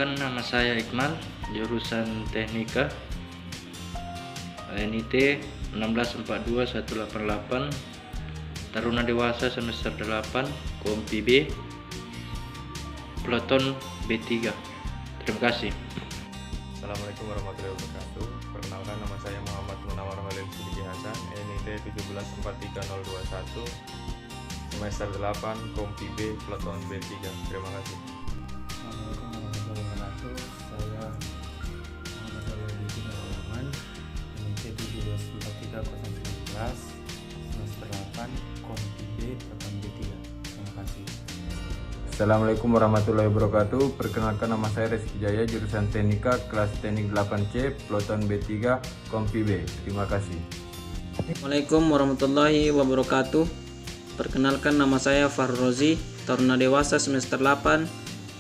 Perkenalkan, nama saya Iqmal, jurusan Teknika, NIT 1642188, Taruna Dewasa semester 8, Kompi B, Peloton B3. Terima kasih. Assalamualaikum warahmatullahi wabarakatuh. Perkenalkan, nama saya Muhammad Munawar Khalil Sidiki Hasan, NIT 1743021, semester 8, Kompi B, Peloton B3. Terima kasih. Assalamualaikum warahmatullahi wabarakatuh. Saya Muhammad Alwi Rahman, NIT 1743019, semester 8, Kompi B, Peloton B3. Terima kasih. Assalamualaikum warahmatullahi wabarakatuh. Perkenalkan, nama saya Reski Jaya, jurusan Teknika, kelas Teknik 8C, Peloton B3, Kompi B. Terima kasih. Assalamualaikum warahmatullahi wabarakatuh. Perkenalkan, nama saya Fahru Rozi, Taruna Dewasa semester 8,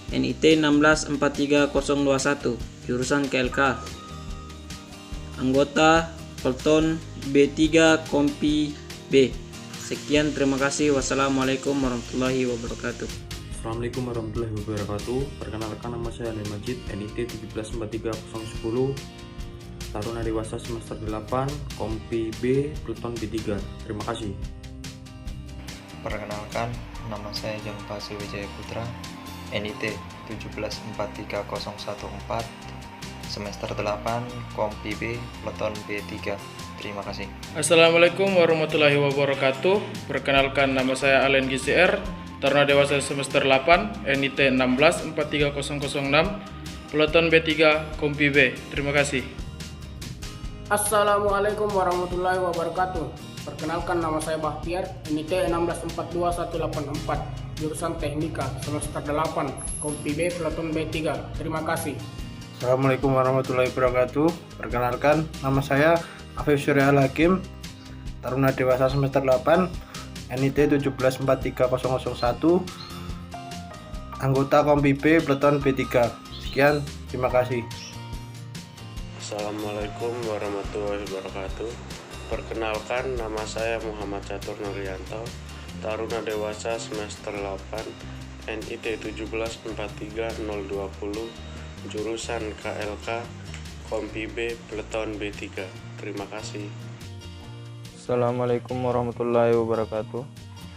NIT 1643021, jurusan KLK. Anggota Peloton B3 Kompi B. Sekian, terima kasih. Wassalamualaikum warahmatullahi wabarakatuh. Assalamualaikum warahmatullahi wabarakatuh. Perkenalkan, nama saya Ali Majid, NIT 1743010, Taruna Dewasa semester 8, Kompi B, Peloton B3. Terima kasih. Perkenalkan, nama saya Jampasi Wijaya Putra, NIT 1743014, semester 8, Kompi B, Peloton B3. Terima kasih. Assalamualaikum warahmatullahi wabarakatuh. Perkenalkan, nama saya Alen GCR, Taruna Dewasa semester 8, NIT 1643006, Peloton B3, Kompi B. Terima kasih. Assalamualaikum warahmatullahi wabarakatuh. Perkenalkan, nama saya Bahtiar, NIT 1642184, jurusan Teknika, semester 8, Kompi B, Peloton B3. Terima kasih. Assalamualaikum warahmatullahi wabarakatuh. Perkenalkan, nama saya Afif Suryal Hakim, Taruna Dewasa semester 8, NIT 1743001, anggota Kompi B, Peloton B3. Sekian, terima kasih. Assalamualaikum warahmatullahi wabarakatuh. Perkenalkan, nama saya Muhammad Catur Nuryanto, Taruna Dewasa semester 8, NIT 1743020, jurusan KLK, Kompi B, Peloton B3. Terima kasih. Assalamualaikum warahmatullahi wabarakatuh.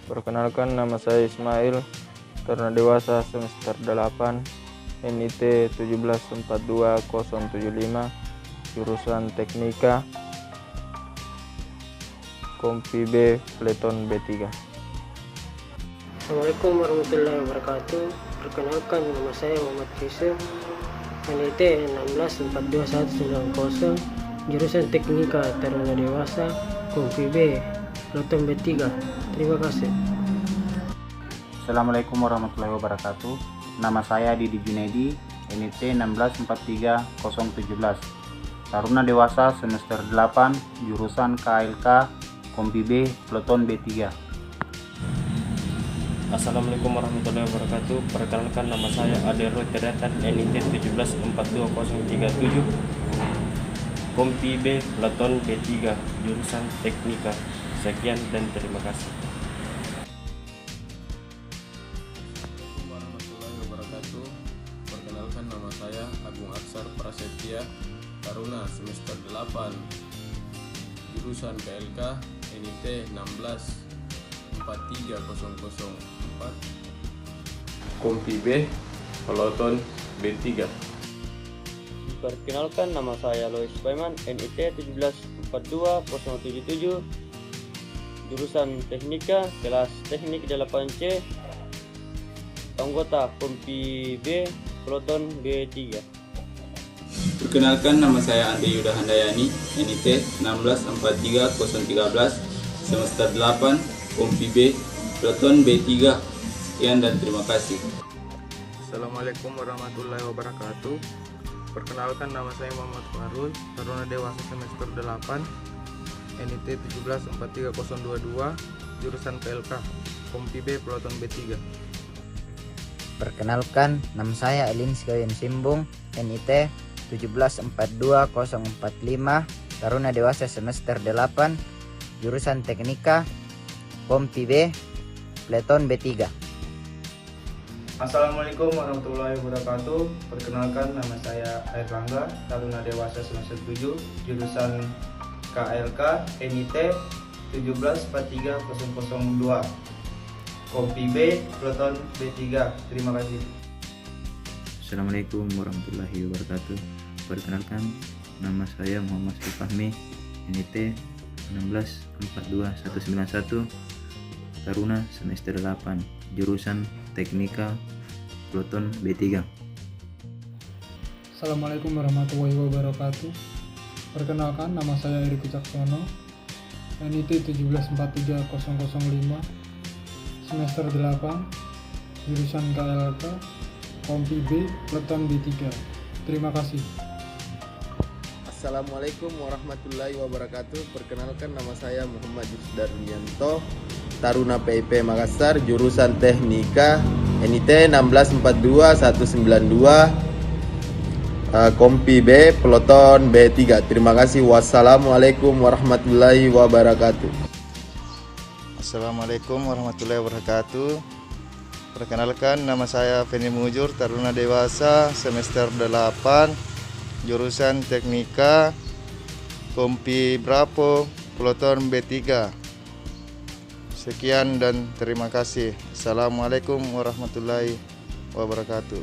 Perkenalkan, nama saya Ismail, Taruna Dewasa semester 8, NIT 1742075, jurusan Teknika, Kompi B, Peloton B3. Assalamualaikum warahmatullahi wabarakatuh. Perkenalkan, nama saya Muhammad Kisem, NIT 1642190, jurusan Teknika, Taruna Dewasa, Kompi B, Peloton B3. Terima kasih. Assalamualaikum warahmatullahi wabarakatuh. Nama saya Didi Junedi, NIT 1643017, Taruna Dewasa semester 8, jurusan KLK, Kompi B, Peloton B3. Assalamualaikum warahmatullahi wabarakatuh. Perkenalkan, nama saya Adero Teratan, NIT 1742037, Kompi B, Peloton B3, jurusan Teknika. Sekian dan terima kasih. Assalamualaikum warahmatullahi wabarakatuh. Perkenalkan, nama saya Agung Aksar Prasetya, Taruna semester 8, jurusan PLK, NIT 1643004, Kompi B, Peloton B3. Perkenalkan, nama saya Lois Baiman, NIT 1742077, jurusan Teknika, kelas Teknik 8C, anggota Kompi B, Peloton B3. Perkenalkan, nama saya Andri Yuda Handayani, NIT 1643013, semester 8, Kompi B, Peloton B3. Sekian dan terima kasih. Assalamualaikum warahmatullahi wabarakatuh. Perkenalkan, nama saya Muhammad Farul, Taruna Dewasa semester 8, NIT 1743022, jurusan PLK, Kompi B, Peloton B3. Perkenalkan, nama saya Elin Sikayan Simbung, NIT 1742045, Taruna Dewasa semester 8, jurusan Teknika, Kompi B, Peloton B3. Assalamualaikum warahmatullahi wabarakatuh. Perkenalkan, nama saya Airlangga, taruna dewasa semester 7, jurusan KLK NIT 1743002, Kompi B, Peleton B3. Terima kasih. Assalamualaikum warahmatullahi wabarakatuh. Perkenalkan, nama saya Muhammad Fahmi, NIT 1642191, taruna semester 8, jurusan Teknika Peleton B3. Assalamualaikum warahmatullahi wabarakatuh. Perkenalkan, nama saya Erik Wicaksono, NIT 1743005, semester 8, jurusan KLK, Kompi B, Peleton B3. Terima kasih. Assalamualaikum warahmatullahi wabarakatuh. Perkenalkan, nama saya Muhammad Yusdarmianto, taruna PIP Makassar, jurusan Teknika NIT 1642192, Kompi B, Peleton B3. Terima kasih. Wassalamualaikum warahmatullahi wabarakatuh. Assalamualaikum warahmatullahi wabarakatuh. Perkenalkan, nama saya Feni Mujur, taruna dewasa semester 8, jurusan Teknika Kompi Bravo Peleton B3. Sekian dan terima kasih. Assalamualaikum warahmatullahi wabarakatuh.